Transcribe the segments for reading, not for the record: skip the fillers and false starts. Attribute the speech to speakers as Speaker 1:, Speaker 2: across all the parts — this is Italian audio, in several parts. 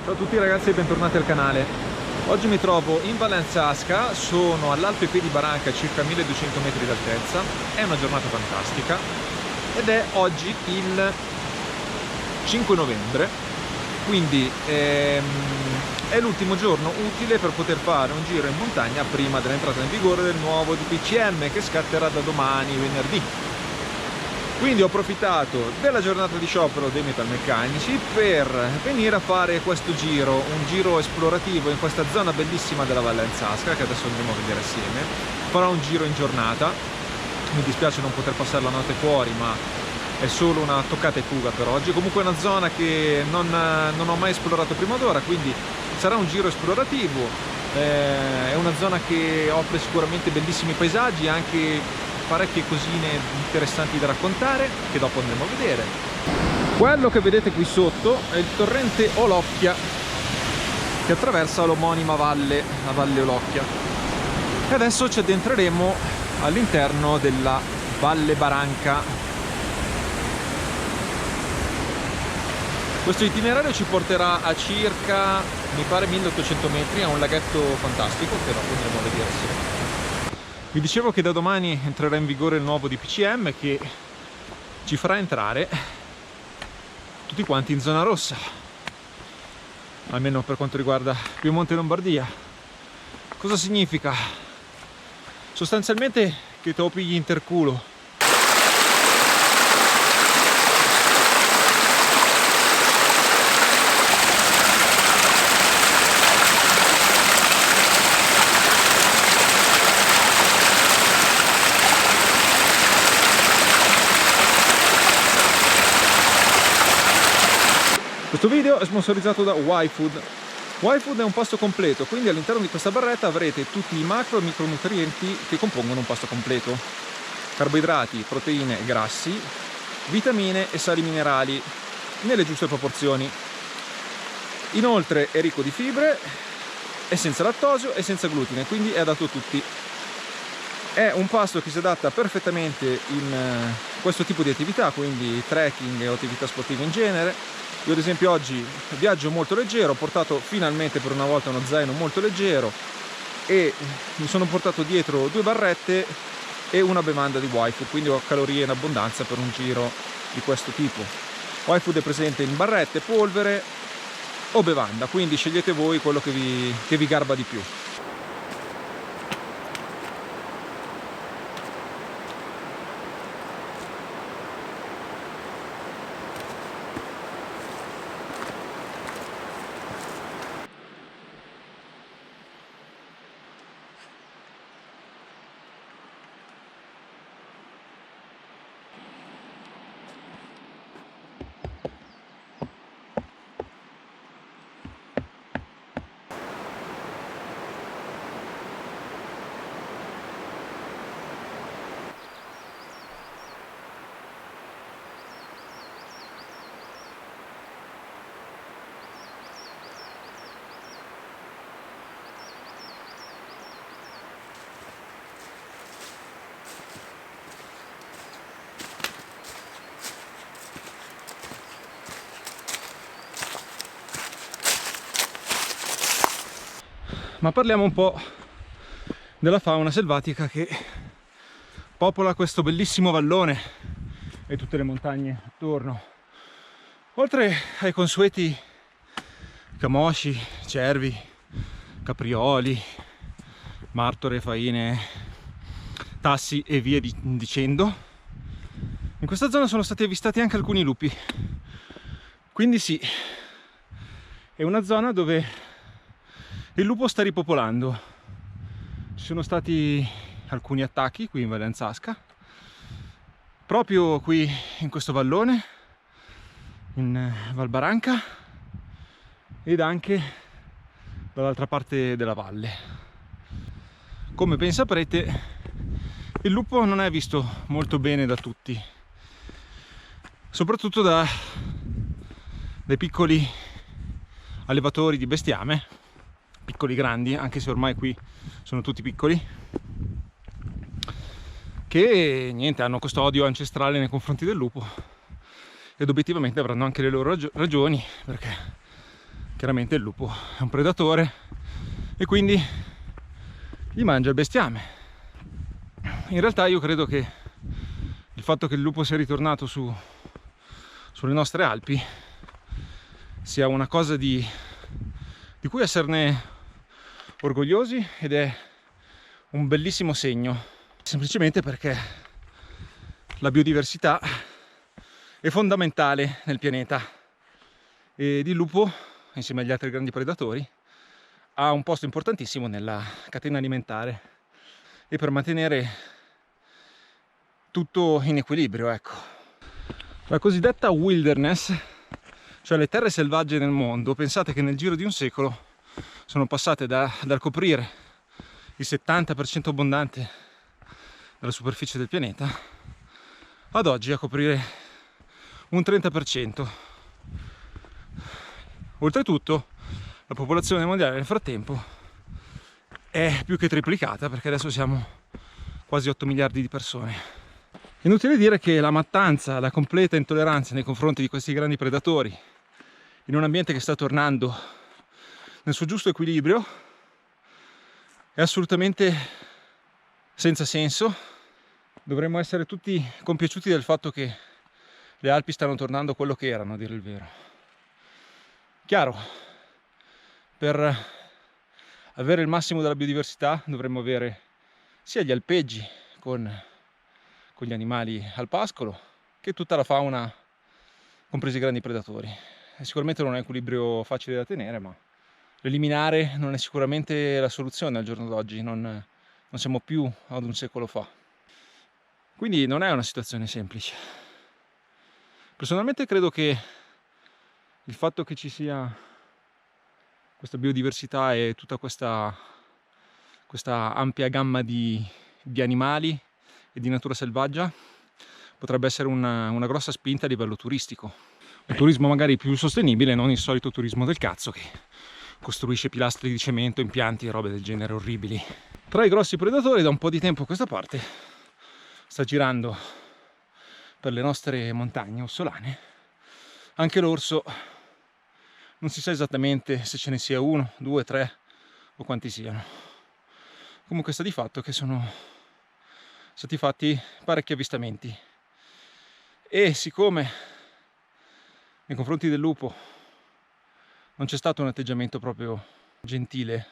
Speaker 1: Ciao a tutti ragazzi e bentornati al canale. Oggi mi trovo in Valle Anzasca, sono all'Alpe Piedi Barranca a circa 1200 metri d'altezza. È una giornata fantastica ed è oggi il 5 novembre, quindi è l'ultimo giorno utile per poter fare un giro in montagna prima dell'entrata in vigore del nuovo DPCM che scatterà da domani, venerdì. Quindi ho approfittato della giornata di sciopero dei metalmeccanici per venire a fare questo giro, un giro esplorativo in questa zona bellissima della Valle Anzasca che adesso andremo a vedere assieme. Farò un giro in giornata, mi dispiace non poter passare la notte fuori, ma è solo una toccata e fuga per oggi. Comunque è una zona che non ho mai esplorato prima d'ora, quindi sarà un giro esplorativo. È una zona che offre sicuramente bellissimi paesaggi, anche parecchie cosine interessanti da raccontare che dopo andremo a vedere. Quello che vedete qui sotto è il torrente Olocchia che attraversa l'omonima valle, la Valle Olocchia, e adesso ci addentreremo all'interno della Valle Barranca. Questo itinerario ci porterà a circa, mi pare, 1800 metri a un laghetto fantastico che dopo andremo a vedere assieme. Vi dicevo che da domani entrerà in vigore il nuovo DPCM che ci farà entrare tutti quanti in zona rossa, almeno per quanto riguarda Piemonte e Lombardia. Cosa significa? Sostanzialmente che te lo pigli interculo. Questo video è sponsorizzato da YFood. YFood è un pasto completo, quindi all'interno di questa barretta avrete tutti i macro e micronutrienti che compongono un pasto completo. Carboidrati, proteine e grassi, vitamine e sali minerali nelle giuste proporzioni. Inoltre è ricco di fibre, è senza lattosio e senza glutine, quindi è adatto a tutti. È un pasto che si adatta perfettamente in questo tipo di attività, quindi trekking o attività sportive in genere. Io ad esempio oggi viaggio molto leggero, ho portato finalmente per una volta uno zaino molto leggero e mi sono portato dietro 2 barrette e una bevanda di YFood, quindi ho calorie in abbondanza per un giro di questo tipo. YFood è presente in barrette, polvere o bevanda, quindi scegliete voi quello che vi garba di più. Ma parliamo un po' della fauna selvatica che popola questo bellissimo vallone e tutte le montagne attorno. Oltre ai consueti camosci, cervi, caprioli, martore, faine, tassi e via dicendo, in questa zona sono stati avvistati anche alcuni lupi. Quindi sì, è una zona dove il lupo sta ripopolando. Ci sono stati alcuni attacchi qui in Valle Anzasca, proprio qui in questo vallone, in Val Barranca, ed anche dall'altra parte della valle. Come ben saprete, il lupo non è visto molto bene da tutti, soprattutto dai piccoli allevatori di bestiame, piccoli grandi, anche se ormai qui sono tutti piccoli, che niente, hanno questo odio ancestrale nei confronti del lupo ed obiettivamente avranno anche le loro ragioni, perché
Speaker 2: chiaramente il lupo è un predatore e quindi gli mangia il bestiame. In realtà io credo che il fatto che il lupo sia ritornato sulle nostre Alpi sia una cosa di cui esserne orgogliosi, ed è un bellissimo segno, semplicemente perché la biodiversità è fondamentale nel pianeta e il lupo, insieme agli altri grandi predatori, ha un posto importantissimo nella catena alimentare e per mantenere tutto in equilibrio, ecco. La cosiddetta wilderness, cioè le terre selvagge nel mondo, pensate che nel giro di un secolo sono passate dal coprire il 70% abbondante della superficie del pianeta ad oggi a coprire un 30%. Oltretutto la popolazione mondiale nel frattempo è più che triplicata, perché adesso siamo quasi 8 miliardi di persone. Inutile dire che la mattanza, la completa intolleranza nei confronti di questi grandi predatori in un ambiente che sta tornando nel suo giusto equilibrio è assolutamente senza senso. Dovremmo essere tutti compiaciuti del fatto che le Alpi stanno tornando quello che erano, a dire il vero. Chiaro, per avere il massimo della biodiversità dovremmo avere sia gli alpeggi con gli animali al pascolo, che tutta la fauna, compresi i grandi predatori. E sicuramente non è un equilibrio facile da tenere, ma eliminare non è sicuramente la soluzione al giorno d'oggi, non siamo più ad un secolo fa. Quindi non è una situazione semplice. Personalmente credo che il fatto che ci sia questa biodiversità e tutta questa ampia gamma di animali e di natura selvaggia potrebbe essere una grossa spinta a livello turistico. Un turismo magari più sostenibile, non il solito turismo del cazzo che costruisce pilastri di cemento, impianti e robe del genere orribili. Tra i grossi predatori da un po' di tempo a questa parte sta girando per le nostre montagne ossolane anche l'orso. Non si sa esattamente se ce ne sia 1, 2, 3 o quanti siano. Comunque sta di fatto che sono stati fatti parecchi avvistamenti, e siccome nei confronti del lupo non c'è stato un atteggiamento proprio gentile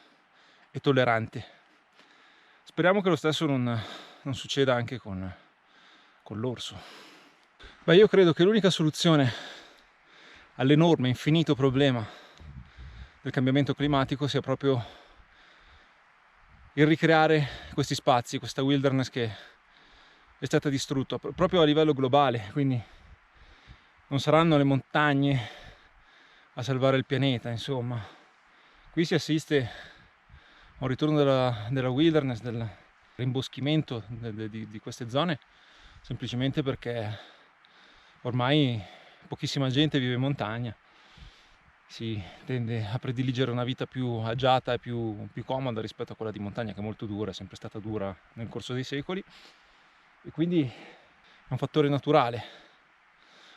Speaker 2: e tollerante, speriamo che lo stesso non succeda anche con l'orso. Beh, io credo che l'unica soluzione all'enorme, infinito problema del cambiamento climatico sia proprio il ricreare questi spazi, questa wilderness che è stata distrutta proprio a livello globale. Quindi non saranno le montagne a salvare il pianeta, insomma. Qui si assiste a un ritorno della wilderness, del rimboschimento di queste zone, semplicemente perché ormai pochissima gente vive in montagna. Si tende a prediligere una vita più agiata e più comoda rispetto a quella di montagna, che è molto dura, è sempre stata dura nel corso dei secoli, e quindi è un fattore naturale.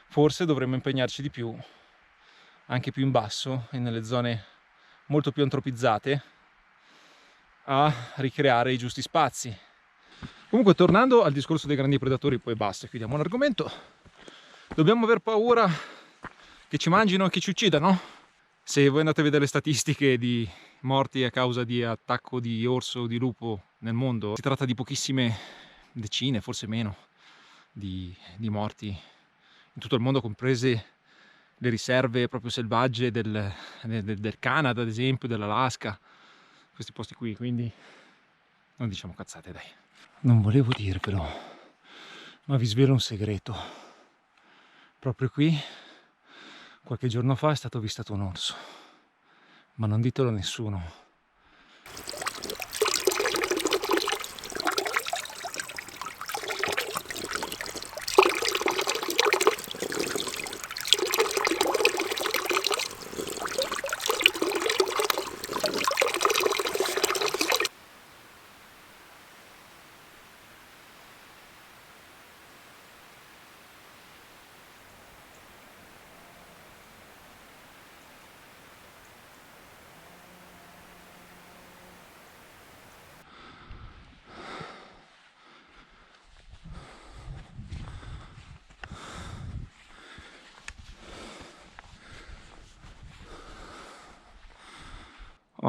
Speaker 2: Forse dovremmo impegnarci di più, anche più in basso e nelle zone molto più antropizzate, a ricreare i giusti spazi. Comunque, tornando al discorso dei grandi predatori, poi basta, chiudiamo l'argomento. Dobbiamo aver paura che ci mangino e che ci uccidano? Se voi andate a vedere le statistiche di morti a causa di attacco di orso o di lupo nel mondo, si tratta di pochissime decine, forse meno, di morti in tutto il mondo, comprese le riserve proprio selvagge del Canada, ad esempio, dell'Alaska, questi posti qui. Quindi non diciamo cazzate, dai. Non volevo dirvelo, ma vi svelo un segreto. Proprio qui, qualche giorno fa, è stato avvistato un orso, ma non ditelo a nessuno.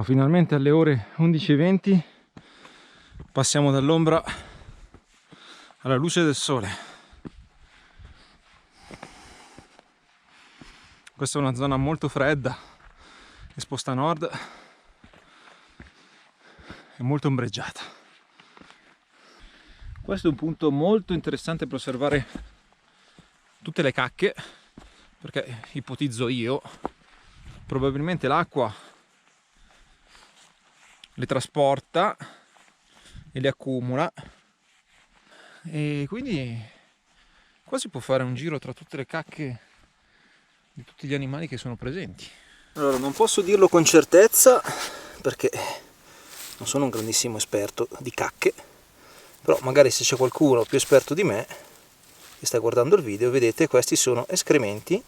Speaker 2: Finalmente alle ore 11:20 passiamo dall'ombra alla luce del sole. Questa è una zona molto fredda, esposta a nord e molto ombreggiata. Questo è un punto molto interessante per osservare tutte le cacche, perché ipotizzo io, probabilmente l'acqua le trasporta e le accumula, e quindi qua si può fare un giro tra tutte le cacche di tutti gli animali che sono presenti.
Speaker 3: Allora, non posso dirlo con certezza perché non sono un grandissimo esperto di cacche, però magari se c'è qualcuno più esperto di me che sta guardando il video, vedete, questi sono escrementi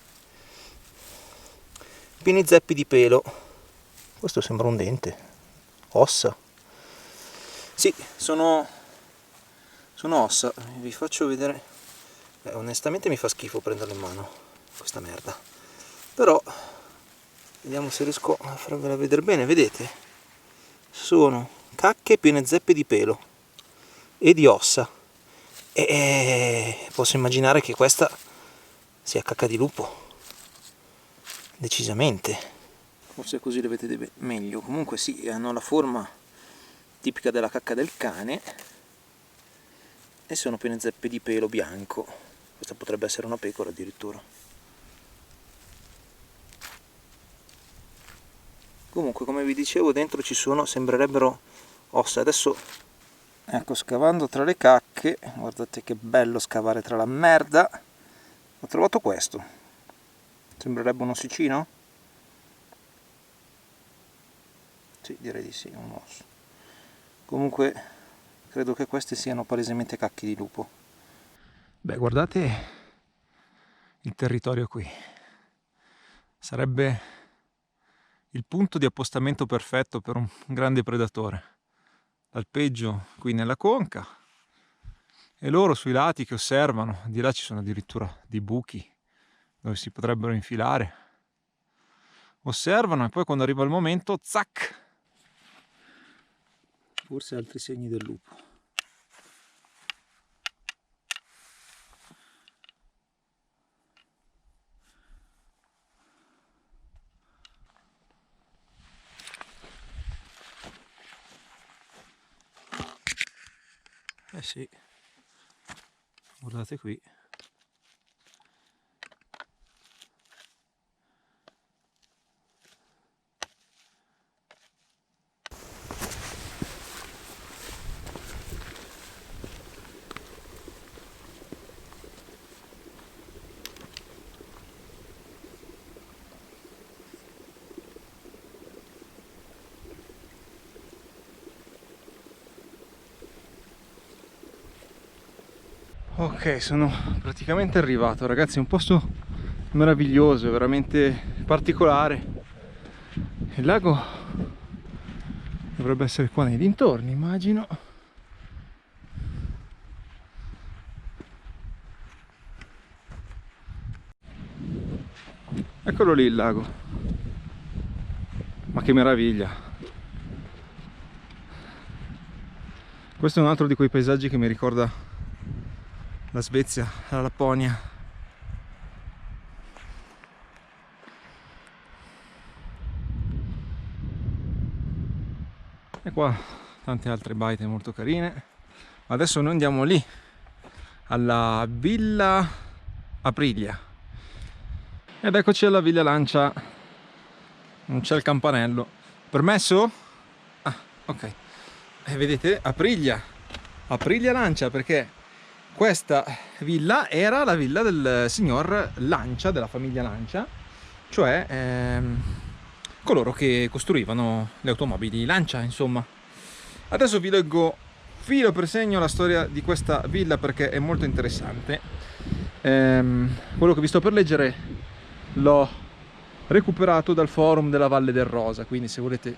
Speaker 3: pieni zeppi di pelo. Questo sembra un dente, ossa. Sì, sono ossa. Vi faccio vedere. Onestamente mi fa schifo prenderle in mano questa merda, però vediamo se riesco a farvela vedere bene. Vedete, sono cacche piene zeppe di pelo e di ossa, e posso immaginare che questa sia cacca di lupo, decisamente. Forse così le vedete meglio. Comunque sì, hanno la forma tipica della cacca del cane e sono piene zeppe di pelo bianco. Questa potrebbe essere una pecora addirittura. Comunque, come vi dicevo, dentro ci sono, sembrerebbero ossa. Adesso, ecco, scavando tra le cacche, guardate che bello scavare tra la merda, ho trovato questo. Sembrerebbe un ossicino? Sì, direi di sì, un osso. Comunque credo che queste siano palesemente cacche di lupo.
Speaker 2: Beh, guardate il territorio qui. Sarebbe il punto di appostamento perfetto per un grande predatore. L'alpeggio qui nella conca e loro sui lati che osservano. Di là ci sono addirittura dei buchi dove si potrebbero infilare. Osservano e poi quando arriva il momento, zac!
Speaker 3: Forse altri segni del lupo. Eh sì, guardate qui.
Speaker 2: Ok, sono praticamente arrivato, ragazzi. È un posto meraviglioso, veramente particolare. Il lago dovrebbe essere qua nei dintorni, immagino. Eccolo lì il lago. Ma che meraviglia! Questo è un altro di quei paesaggi che mi ricorda la Svezia, la Lapponia. E qua tante altre baite molto carine. Adesso noi andiamo lì, alla Villa Aprilia. Ed eccoci alla Villa Lancia. Non c'è il campanello. Permesso? Ah, ok. E vedete, Aprilia Lancia, perché questa villa era la villa del signor Lancia, della famiglia Lancia, cioè coloro che costruivano le automobili Lancia, insomma. Adesso vi leggo filo per segno la storia di questa villa perché è molto interessante. Quello che vi sto per leggere l'ho recuperato dal forum della Valle del Rosa, quindi se volete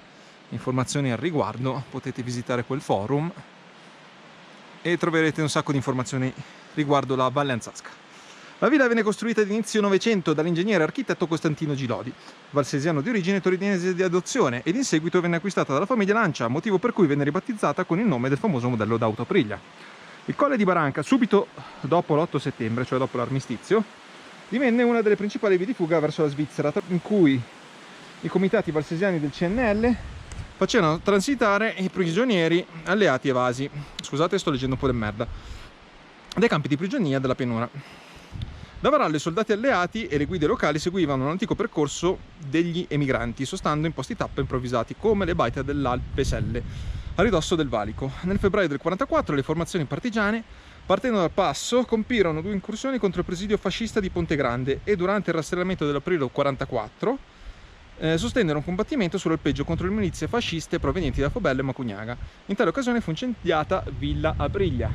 Speaker 2: informazioni al riguardo potete visitare quel forum e troverete un sacco di informazioni riguardo la Valle Anzasca.
Speaker 1: La villa venne costruita ad inizio Novecento dall'ingegnere architetto Costantino Gilodi, valsesiano di origine torinese di adozione, ed in seguito venne acquistata dalla famiglia Lancia, motivo per cui venne ribattezzata con il nome del famoso modello d'auto Aprilia. Il Colle di Barranca, subito dopo l'8 settembre, cioè dopo l'armistizio, divenne una delle principali vie di fuga verso la Svizzera, in cui i comitati valsesiani del CNL facevano transitare i prigionieri alleati evasi, scusate sto leggendo un po' di merda, dai campi di prigionia della pianura. Da Varallo i soldati alleati e le guide locali seguivano un antico percorso degli emigranti, sostando in posti tappa improvvisati come le baite dell'Alpe Selle, a ridosso del valico. Nel febbraio del 44 le formazioni partigiane, partendo dal passo, compirono 2 incursioni contro il presidio fascista di Ponte Grande e durante il rastrellamento dell'aprile 44 sostennero un combattimento sull'alpeggio contro le milizie fasciste provenienti da Fobello e Macugnaga. In tale occasione fu incendiata Villa Aprilia.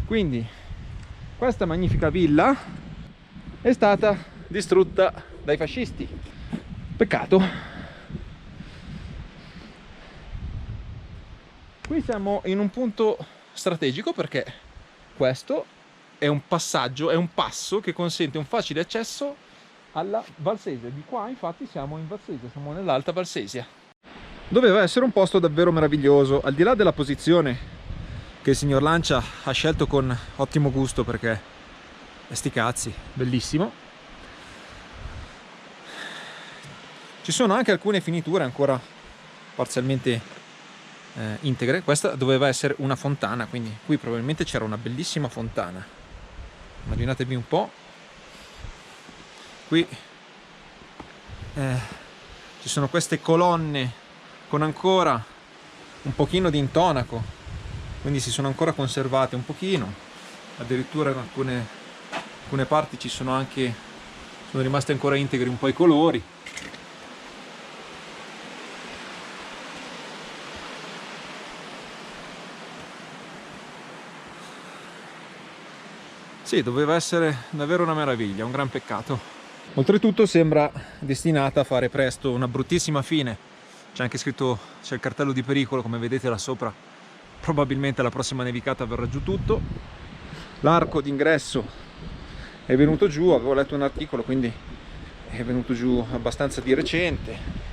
Speaker 1: Quindi questa magnifica villa è stata distrutta dai fascisti. Peccato. Qui siamo in un punto strategico perché questo è un passaggio, è un passo che consente un facile accesso alla Valsesia. Di qua infatti siamo in Valsesia, siamo nell'Alta Valsesia. Doveva essere un posto davvero meraviglioso, al di là della posizione che il signor Lancia ha scelto con ottimo gusto, perché sti cazzi, bellissimo. Ci sono anche alcune finiture ancora parzialmente integre. Questa doveva essere una fontana, quindi qui probabilmente c'era una bellissima fontana. Immaginatevi un po'. Qui ci sono queste colonne con ancora un pochino di intonaco, quindi si sono ancora conservate un pochino, addirittura in alcune parti sono rimasti ancora integri un po' i colori. Sì, doveva essere davvero una meraviglia, un gran peccato. Oltretutto sembra destinata a fare presto una bruttissima fine. C'è anche scritto, c'è il cartello di pericolo, come vedete là sopra. Probabilmente la prossima nevicata verrà giù tutto. L'arco d'ingresso è venuto giù, avevo letto un articolo, quindi è venuto giù abbastanza di recente.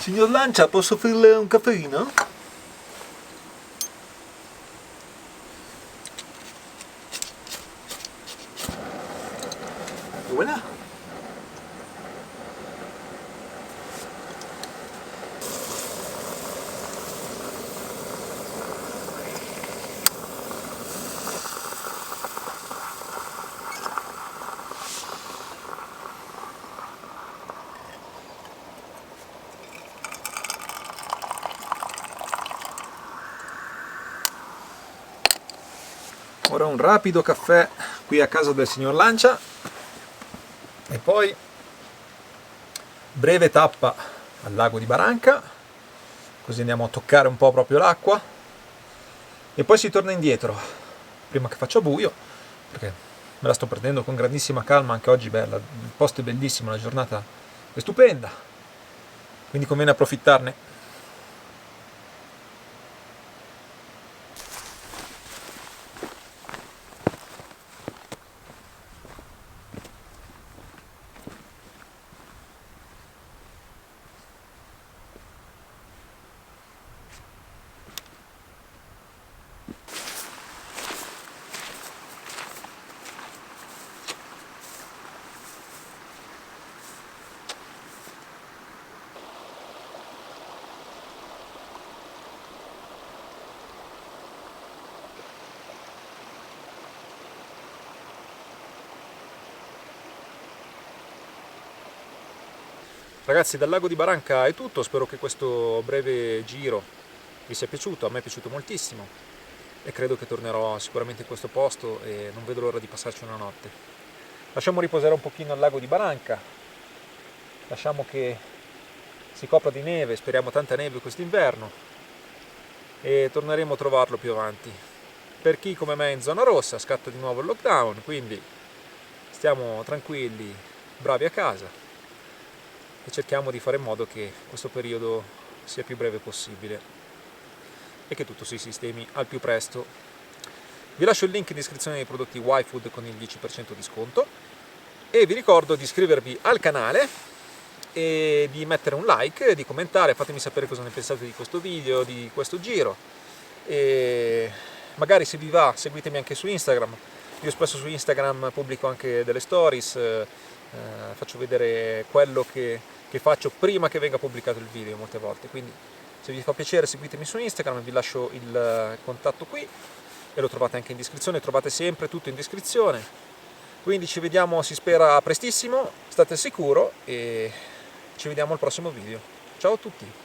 Speaker 3: Signor Lancia, posso offrirle un caffeino? Voilà. Ora un rapido caffè qui a casa del signor Lancia e poi breve tappa al lago di Baranca, così andiamo a toccare un po' proprio l'acqua e poi si torna indietro prima che faccia buio, perché me la sto prendendo con grandissima calma anche oggi. Bella, il posto è bellissimo, la giornata è stupenda, quindi conviene approfittarne. Ragazzi, dal lago di Baranca è tutto, spero che questo breve giro vi sia piaciuto, a me è piaciuto moltissimo e credo che tornerò sicuramente in questo posto e non vedo l'ora di passarci una notte. Lasciamo riposare un pochino il lago di Baranca, lasciamo che si copra di neve, speriamo tanta neve quest'inverno e torneremo a trovarlo più avanti. Per chi come me è in zona rossa scatta di nuovo il lockdown, quindi stiamo tranquilli, bravi a casa e cerchiamo di fare in modo che questo periodo sia più breve possibile e che tutto si sistemi al più presto. Vi lascio il link in descrizione dei prodotti YFood con il 10% di sconto e vi ricordo di iscrivervi al canale e di mettere un like, di commentare, fatemi sapere cosa ne pensate di questo video, di questo giro e magari se vi va seguitemi anche su Instagram. Io spesso su Instagram pubblico anche delle stories, faccio vedere quello che faccio prima che venga pubblicato il video molte volte, quindi se vi fa piacere seguitemi su Instagram, vi lascio il contatto qui e lo trovate anche in descrizione, trovate sempre tutto in descrizione, quindi ci vediamo, si spera prestissimo, state al sicuro e ci vediamo al prossimo video. Ciao a tutti!